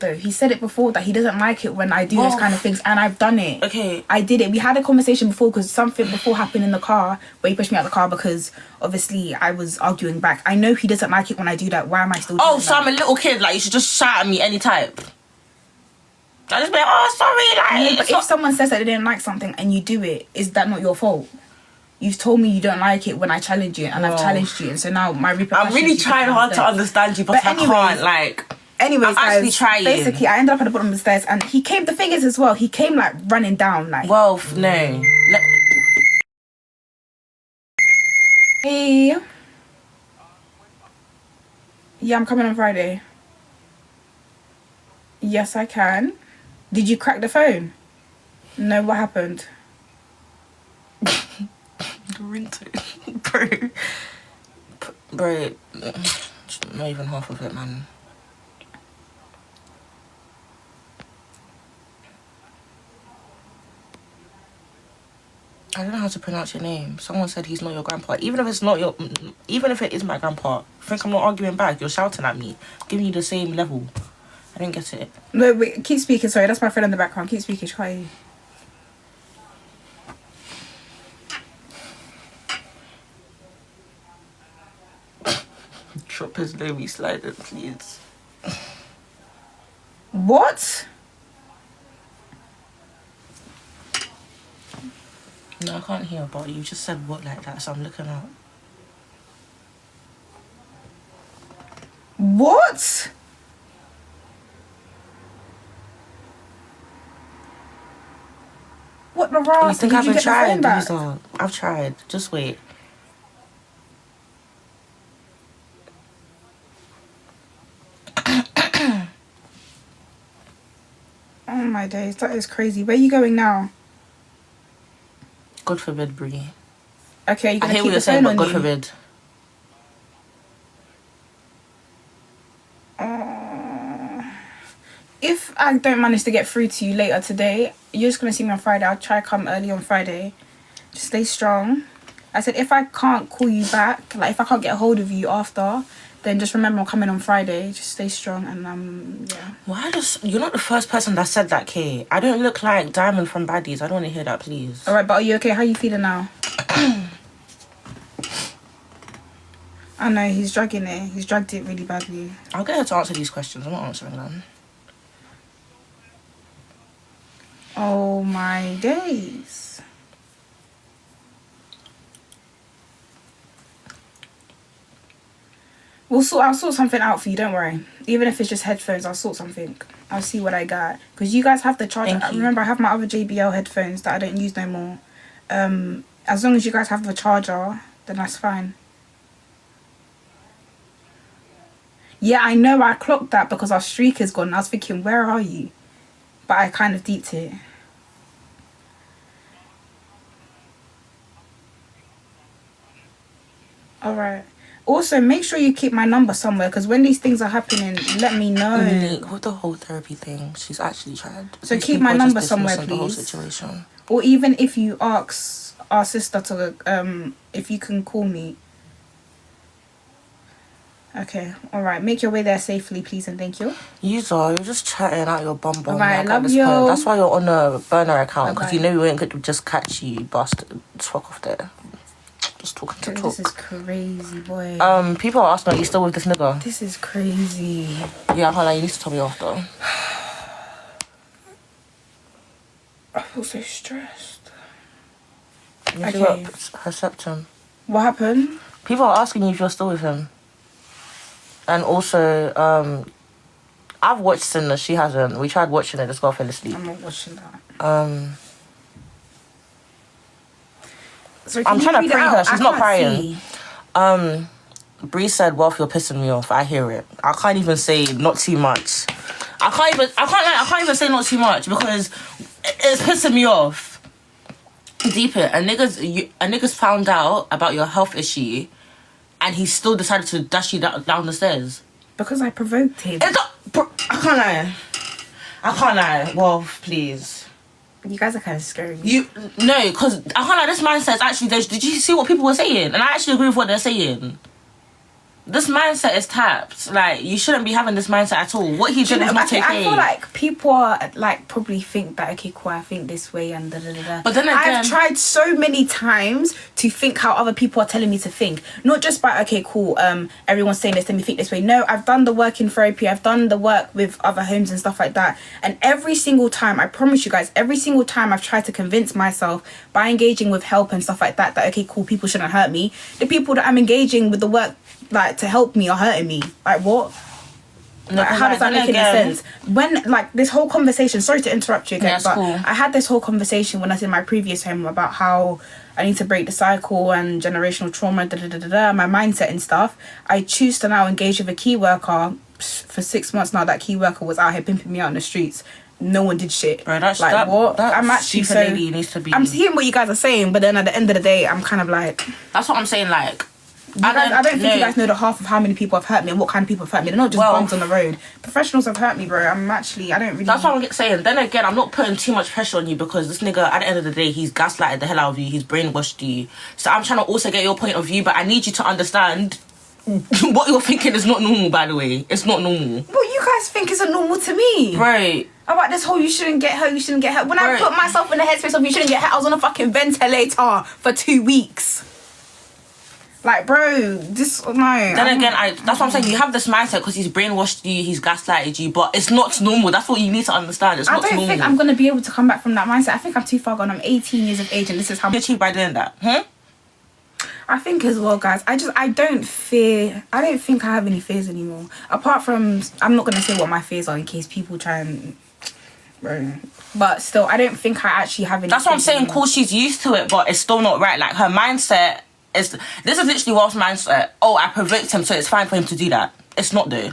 though. He said it before that he doesn't like it when I do those kind of things, and I've done it. Okay. I did it. We had a conversation before because something before happened in the car where he pushed me out of the car because obviously I was arguing back. I know he doesn't like it when I do that. Why am I still doing that? So I'm a little kid, like, you should just shout at me any type. I just be like, oh, sorry, like... No, but if someone says that they didn't like something and you do it, is that not your fault? You've told me you don't like it when I challenge you, and I've challenged you, and so now my repercussions... I'm really trying hard to understand you, but I can't, like... Anyways, I'm actually trying. Basically, I ended up at the bottom of the stairs, and he came... The thing is as well, he came, like, running down, like... Well, no. Hey. Yeah, I'm coming on Friday. Yes, I can. Did you crack the phone? No, what happened? Ringtone. Bro, not even half of it, man. I don't know how to pronounce your name. Someone said he's not your grandpa. Even if it is my grandpa, I think I'm not arguing back. You're shouting at me, giving you the same level. I don't get it. No, wait, keep speaking. Sorry, that's my friend in the background. Keep speaking. She can't hear you. Drop his lobby slider, please. What? No, I can't hear, but you just said what like that, so I'm looking out. What? What the Ross? You think I haven't tried? I've tried. Just wait. Oh my days, that is crazy. Where are you going now? God forbid, Brie. Okay, you're gonna I hear keep what you're the saying, phone but on God you? forbid. If I don't manage to get through to you later today, you're just gonna see me on Friday. I'll try to come early on Friday. Just stay strong. I said if I can't call you back, like if I can't get a hold of you after, then just remember I'm coming on Friday. Just stay strong and yeah. You're not the first person that said that, Kay. I don't look like Diamond from Baddies. I don't want to hear that, please. Alright, but are you okay? How are you feeling now? I know, he's dragging it. He's dragged it really badly. I'll get her to answer these questions. I'm not answering them. Oh my days. I'll sort something out for you, don't worry. Even if it's just headphones, I'll sort something. I'll see what I got. Because you guys have the charger. Remember, I have my other JBL headphones that I don't use no more. As long as you guys have the charger, then that's fine. Yeah, I know I clocked that because our streak is gone. I was thinking, where are you? But I kind of deeped it. Alright. Also, make sure you keep my number somewhere because when these things are happening, let me know. With the whole therapy thing, she's actually tried. So keep my number somewhere, please. The whole situation. Or even if you ask our sister to, if you can call me. Okay, alright. Make your way there safely, please, and thank you. You're just chatting out your bum. Alright, love you. That's why you're on a burner account, because you know we ain't going to just catch you, bastard. Fuck off there. Just talking to talk. This is crazy, boy. People are asking, are you still with this nigga? This is crazy. Yeah, I can't lie, you need to tell me after. I feel so stressed. Okay. Her septum. What happened? People are asking you if you're still with him. And also, I've watched Sinner, she hasn't. We tried watching it, this girl fell asleep. I'm not watching that. So I'm trying to pray her. She's not crying. Bree said, "Well, you're pissing me off." I hear it. I can't even say not too much. I can't even say not too much because it's pissing me off. Deep it. A nigga's found out about your health issue, and he still decided to dash you down the stairs. Because I provoked him. I can't lie. Well, please. You guys are kind of scary. No, because I can't lie, this man says, actually, did you see what people were saying? And I actually agree with what they're saying. This mindset is tapped. Like, you shouldn't be having this mindset at all. What he did is not okay. I feel like people are like probably think that, okay, cool, I think this way and da da da da. But then again, I've tried so many times to think how other people are telling me to think. Not just by, okay, cool, everyone's saying this, let me think this way. No, I've done the work in therapy, I've done the work with other homes and stuff like that. And every single time, I promise you guys, every single time I've tried to convince myself by engaging with help and stuff like that, that, okay, cool, people shouldn't hurt me. The people that I'm engaging with the work, like, to help me are hurting me. Like, what? Like, how does that make any sense? When, like, this whole conversation, sorry to interrupt you again, but cool. I had this whole conversation when I was in my previous home about how I need to break the cycle and generational trauma, my mindset and stuff. I choose to now engage with a key worker. For 6 months now, that key worker was out here pimping me out in the streets. No one did shit. Bro, that's like, what? I'm actually so... lady needs to be... I'm hearing what you guys are saying, but then at the end of the day, I'm kind of like... That's what I'm saying, like... I don't think you guys know the half of how many people have hurt me and what kind of people have hurt me. They're not just bums on the road. Professionals have hurt me, bro. I don't really... That's what I'm saying. Then again, I'm not putting too much pressure on you because this nigga, at the end of the day, he's gaslighted the hell out of you. He's brainwashed you. So I'm trying to also get your point of view, but I need you to understand what you're thinking is not normal, by the way. It's not normal. What you guys think isn't normal to me? Right. About this whole you shouldn't get hurt, you shouldn't get hurt. When I put myself in the headspace of you shouldn't get hurt, I was on a fucking ventilator for 2 weeks. Like, bro, this... No. Then again, that's what I'm saying. You have this mindset because he's brainwashed you, he's gaslighted you, but it's not normal. That's what you need to understand. It's not normal. I don't think I'm going to be able to come back from that mindset. I think I'm too far gone. I'm 18 years of age and this is how... You achieve by doing that, huh? I think as well, guys, I don't think I have any fears anymore. Apart from... I'm not going to say what my fears are in case people try and... Bro. But still, I don't think I actually have any... That's what I'm saying. Cool, she's used to it, but it's still not right. Like, her mindset... This is literally Wolf's mindset. Oh, I provoked him, so it's fine for him to do that. It's not, though.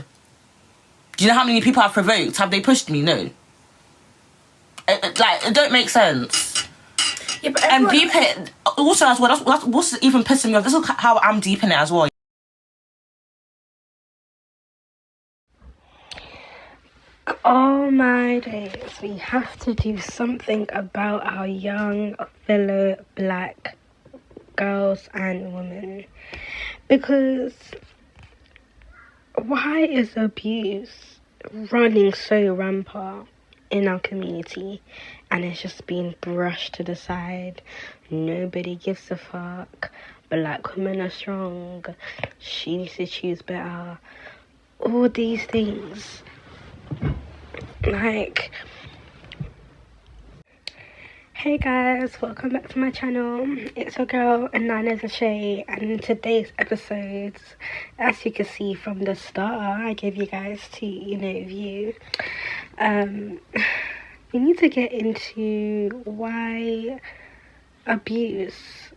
Do you know how many people I've provoked? Have they pushed me? No. It don't make sense. Yeah, but everyone... And deep it also as well. That's what's even pissing me off. This is how I'm deep in it as well. Oh my days, we have to do something about our young fellow black girls and women, because why is abuse running so rampant in our community and it's just being brushed to the side? Nobody gives a fuck. Black women are strong. She needs to choose better. All these things. Like, hey guys, welcome back to my channel. It's your girl Anana's Shay, and in today's episodes, as you can see from the start, I gave you guys to view. We need to get into why abuse,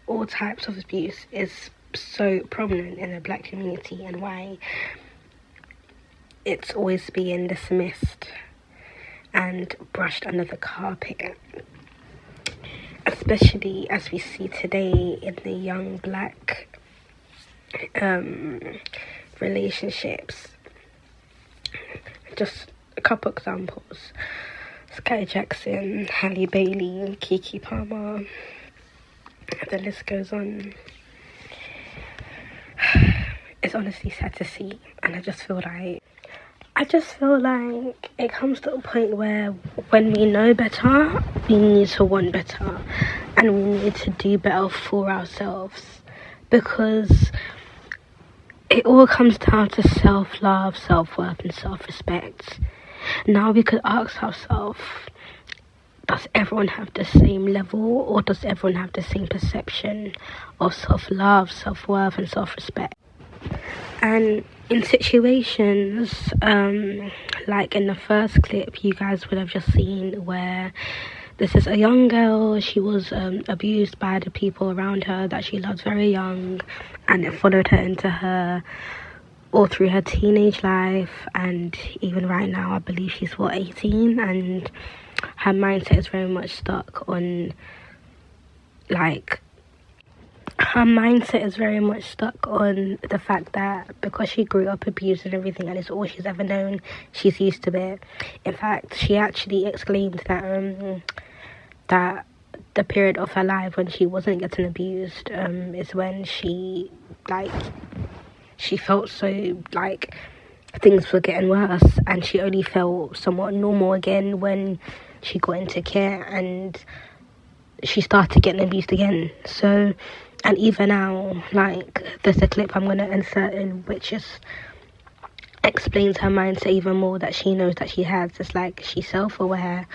all types of abuse, is so prominent in the black community and why it's always being dismissed and brushed under the carpet, especially as we see today in the young black relationships. Just a couple examples: Skais Jackson, Halle Bailey, Keke Palmer, the list goes on. It's honestly sad to see, and I just feel like it comes to a point where when we know better, we need to want better, and we need to do better for ourselves, because it all comes down to self-love, self-worth and self-respect. Now we could ask ourselves, does everyone have the same level, or does everyone have the same perception of self-love, self-worth and self-respect? And in situations like in the first clip you guys would have just seen, where this is a young girl, she was abused by the people around her that she loves very young, and it followed her into her all through her teenage life, and even right now I believe she's 18, and her mindset is very much stuck on the fact that because she grew up abused and everything, and it's all she's ever known, she's used to it. In fact, she actually exclaimed that the period of her life when she wasn't getting abused is when she she felt so like things were getting worse, and she only felt somewhat normal again when she got into care and she started getting abused again. So, and even now, like, there's a clip I'm gonna insert in which just explains her mindset even more, that she knows that she has. It's like she's self-aware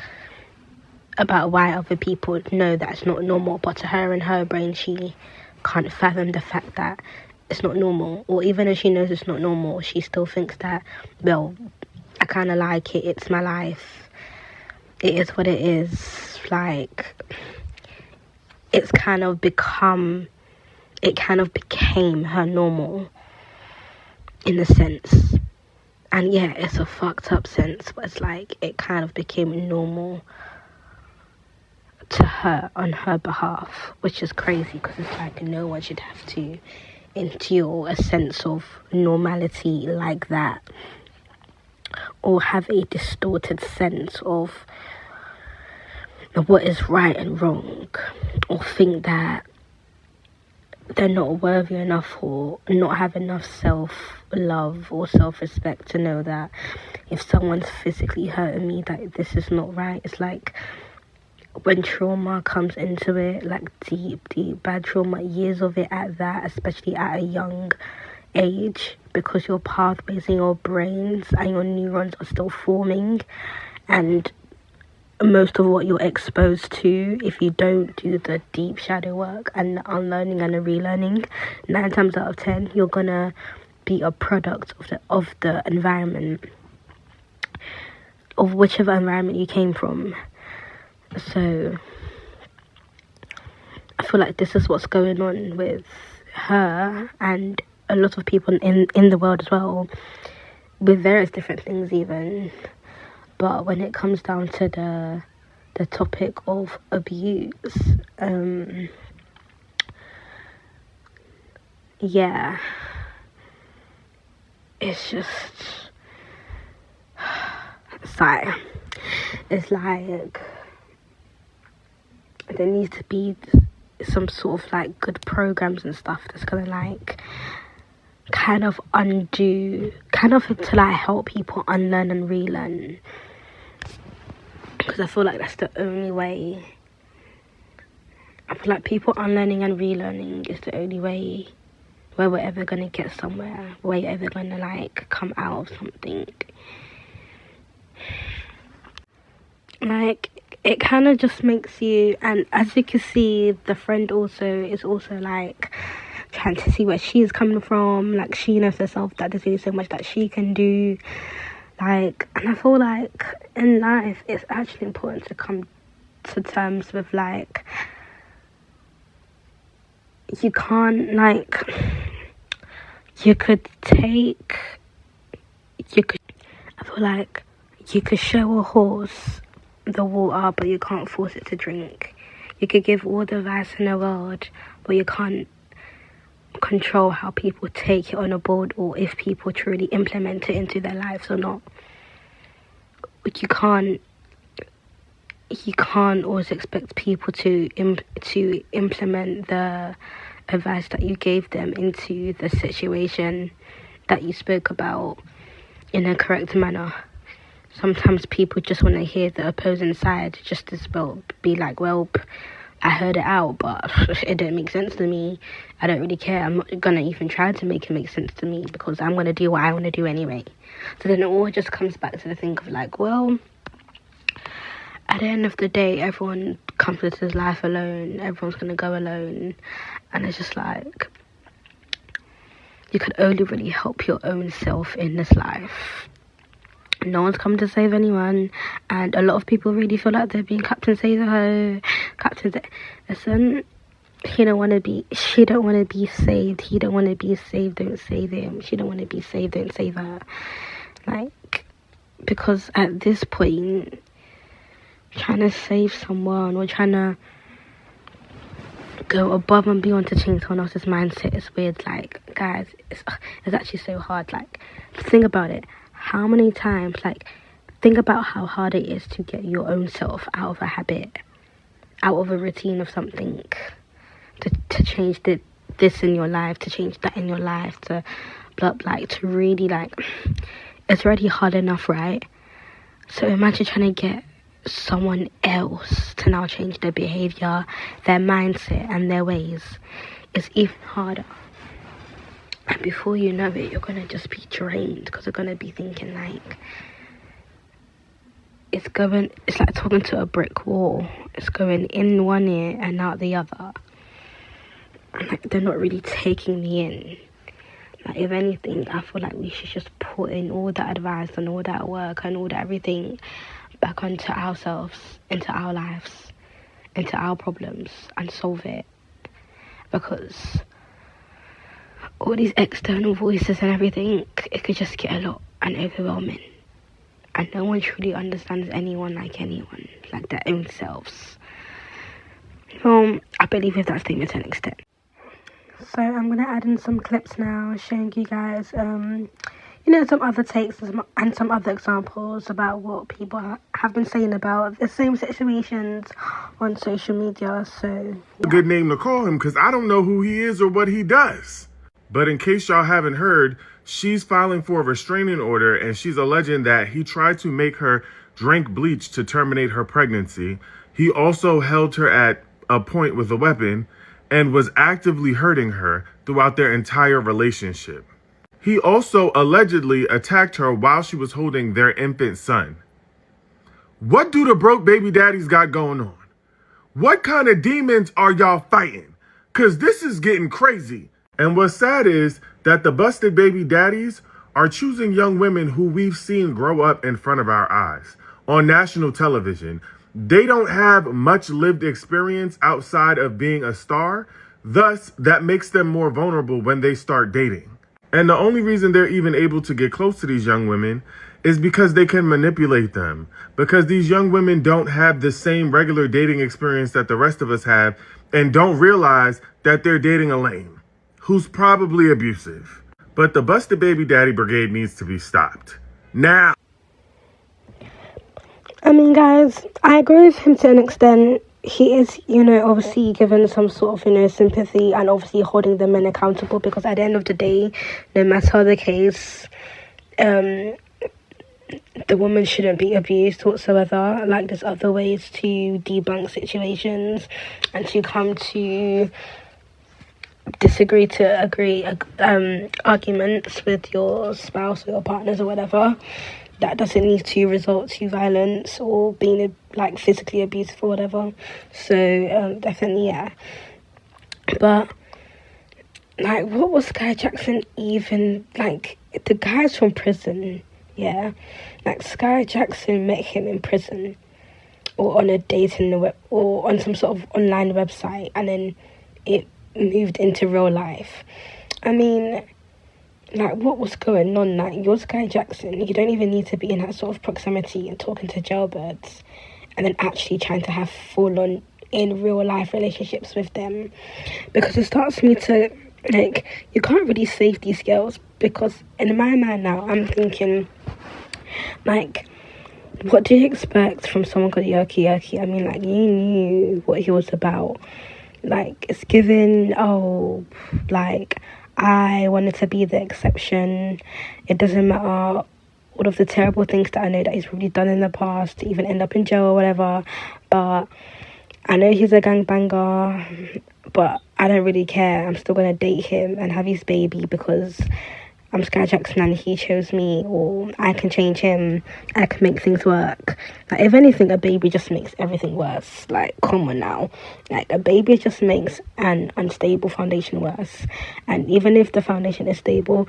about why other people know that's not normal, but to her, in her brain, she can't fathom the fact that it's not normal. Or even if she knows it's not normal, she still thinks that, well, I kind of like it, it's my life, it is what it is. Like, it kind of became her normal, in a sense. And yeah, it's a fucked up sense, but it's like it kind of became normal to her on her behalf, which is crazy, because it's like no one should have to endure a sense of normality like that, or have a distorted sense of what is right and wrong, or think that they're not worthy enough or not have enough self-love or self-respect to know that if someone's physically hurting me, that this is not right. It's like when trauma comes into it, like deep bad trauma, years of it at that, especially at a young age, because your pathways in your brains and your neurons are still forming, and most of what you're exposed to, if you don't do the deep shadow work and the unlearning and the relearning, 9 times out of 10 you're gonna be a product of the environment, of whichever environment you came from. So I feel like this is what's going on with her and a lot of people in the world as well, with various different things even. But when it comes down to the topic of abuse, yeah, it's just, it's like there needs to be some sort of like good programs and stuff that's gonna like kind of undo, kind of to like help people unlearn and relearn, because I feel like that's the only way. I feel like people unlearning and relearning is the only way where we're ever gonna get somewhere, where you're ever gonna like come out of something. Like, it kind of just makes you, and as you can see, the friend also is also like trying to see where she's coming from. Like, she knows herself that there's only so much that she can do. Like, and I feel like in life it's actually important to come to terms with like, you can't, like, I feel like you could show a horse the water, but you can't force it to drink. You could give all the advice in the world, but you can't control how people take it on a board, or if people truly implement it into their lives or not. You can't always expect people to implement the advice that you gave them into the situation that you spoke about in a correct manner. Sometimes people just want to hear the opposing side, just as well be like, well, I heard it out, but it didn't make sense to me. I don't really care. I'm not gonna even try to make it make sense to me, because I'm gonna do what I want to do anyway. So then it all just comes back to the thing of like, well, at the end of the day, everyone comes into this life alone. Everyone's gonna go alone, and it's just like, you can only really help your own self in this life. No one's come to save anyone, and a lot of people really feel like they're being Captain Save-A-Ho. Listen, she don't want to be saved. He don't want to be saved, don't save him. She don't want to be saved, don't save her. Like, because at this point, trying to save someone or trying to go above and beyond to change someone else's mindset is weird. Like, guys, it's actually so hard. Like, think about it. How many times, like, think about how hard it is to get your own self out of a habit, out of a routine of something, to change this in your life, to change that in your life, to up, like, to really, like, it's already hard enough, right? So imagine trying to get someone else to now change their behaviour, their mindset and their ways. It's even harder. And before you know it, you're going to just be drained, because you're going to be thinking, like, it's like talking to a brick wall. It's going in one ear and out the other. And, like, they're not really taking me in. Like, if anything, I feel like we should just put in all that advice and all that work and all that everything back onto ourselves, into our lives, into our problems, and solve it. Because all these external voices and everything, it could just get a lot and overwhelming. And no one truly understands anyone like their own selves. I believe with that statement to an extent. So I'm going to add in some clips now, showing you guys, some other takes and some other examples about what people have been saying about the same situations on social media. So, A good name to call him, because I don't know who he is or what he does. But in case y'all haven't heard, she's filing for a restraining order, and she's alleging that he tried to make her drink bleach to terminate her pregnancy. He also held her at a point with a weapon and was actively hurting her throughout their entire relationship. He also allegedly attacked her while she was holding their infant son. What do the broke baby daddies got going on? What kind of demons are y'all fighting? Because this is getting crazy. And what's sad is that the busted baby daddies are choosing young women who we've seen grow up in front of our eyes on national television. They don't have much lived experience outside of being a star. Thus, that makes them more vulnerable when they start dating. And the only reason they're even able to get close to these young women is because they can manipulate them. Because these young women don't have the same regular dating experience that the rest of us have, and don't realize that they're dating a lame who's probably abusive. But the busted baby daddy brigade needs to be stopped. Now. I mean, guys, I agree with him to an extent. He is, obviously given some sort of, sympathy, and obviously holding the men accountable, because at the end of the day, no matter the case, the woman shouldn't be abused whatsoever. Like, there's other ways to debunk situations and to come to disagree to agree arguments with your spouse or your partners or whatever. That doesn't need to result to violence or being physically abusive or whatever. So definitely, yeah. But what was Skai Jackson even like? The guy's from prison, yeah. Skai Jackson met him in prison, or on a date in the web, or on some sort of online website, and then it moved into real life. I mean, what was going on? You're Skai Jackson. You don't even need to be in that sort of proximity and talking to jailbirds, and then actually trying to have full-on in real life relationships with them. Because it starts me to you can't really save these girls, because in my mind now I'm thinking, what do you expect from someone called Yoki? I mean, you knew what he was about. It's given, I wanted to be the exception. It doesn't matter all of the terrible things that I know that he's really done in the past to even end up in jail or whatever. But I know he's a gangbanger, but I don't really care. I'm still going to date him and have his baby because I'm Skai Jackson and he chose me, or I can change him. I can make things work. If anything, a baby just makes everything worse. Come on now. A baby just makes an unstable foundation worse. And even if the foundation is stable,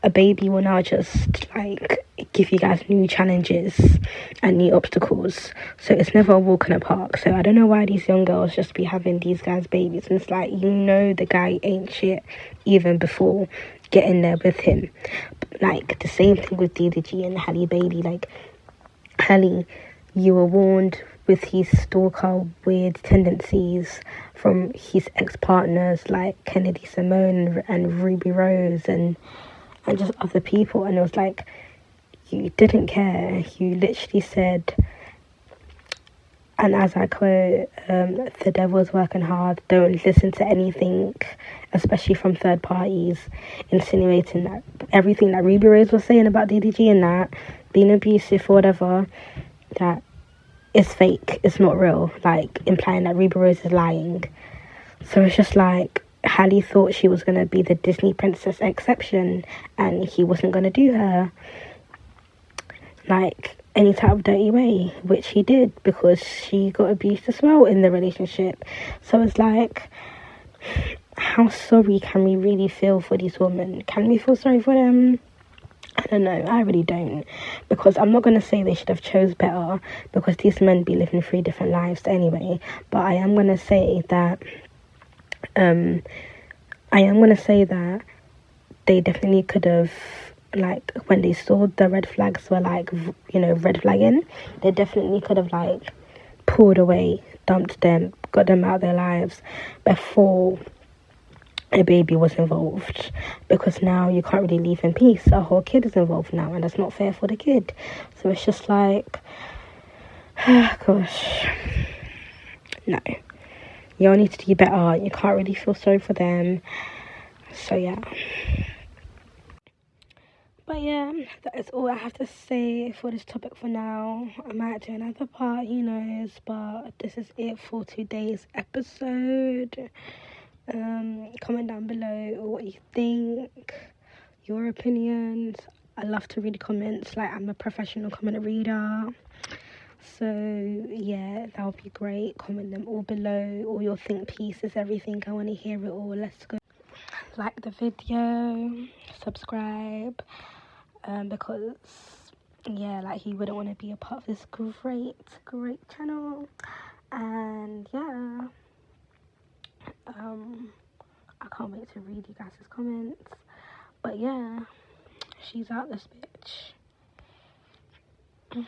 a baby will now just give you guys new challenges and new obstacles. So it's never a walk in the park. So I don't know why these young girls just be having these guys' babies. And it's the guy ain't shit even before getting there with him. The same thing with DDG and Halle Bailey. Halle, you were warned with his stalker weird tendencies from his ex-partners like Kennedy Simone and Ruby Rose and just other people, and it was you didn't care. You literally said, And as I quote, the devil's working hard. Don't listen to anything, especially from third parties, insinuating that everything that Ruby Rose was saying about DDG and that being abusive or whatever, that is fake. It's not real. Like, implying that Ruby Rose is lying. So it's just like, Halle thought she was going to be the Disney princess exception and he wasn't going to do her like any type of dirty way, which he did, because she got abused as well in the relationship. So it's like, how sorry can we really feel for these women? Can we feel sorry for them? I don't know. I really don't, because I'm not going to say they should have chose better, because these men be living 3 different lives anyway. But I am going to say that they definitely could have, like, when they saw the red flags were, like, you know, red flagging, they definitely could have, like, pulled away, dumped them, got them out of their lives before a baby was involved, because now you can't really leave in peace. A whole kid is involved now, and that's not fair for the kid. So it's just like, gosh, no, y'all need to do better. You can't really feel sorry for them. So yeah. But yeah, that is all I have to say for this topic for now. I might do another part, who knows, but this is it for today's episode. Comment down below what you think, your opinions. I love to read comments, like I'm a professional comment reader. So yeah, that would be great. Comment them all below, all your think pieces, everything. I want to hear it all. Let's go. Like the video, subscribe, because yeah, like, he wouldn't want to be a part of this great channel. And yeah, I can't wait to read you guys' comments. But yeah, she's out this bitch.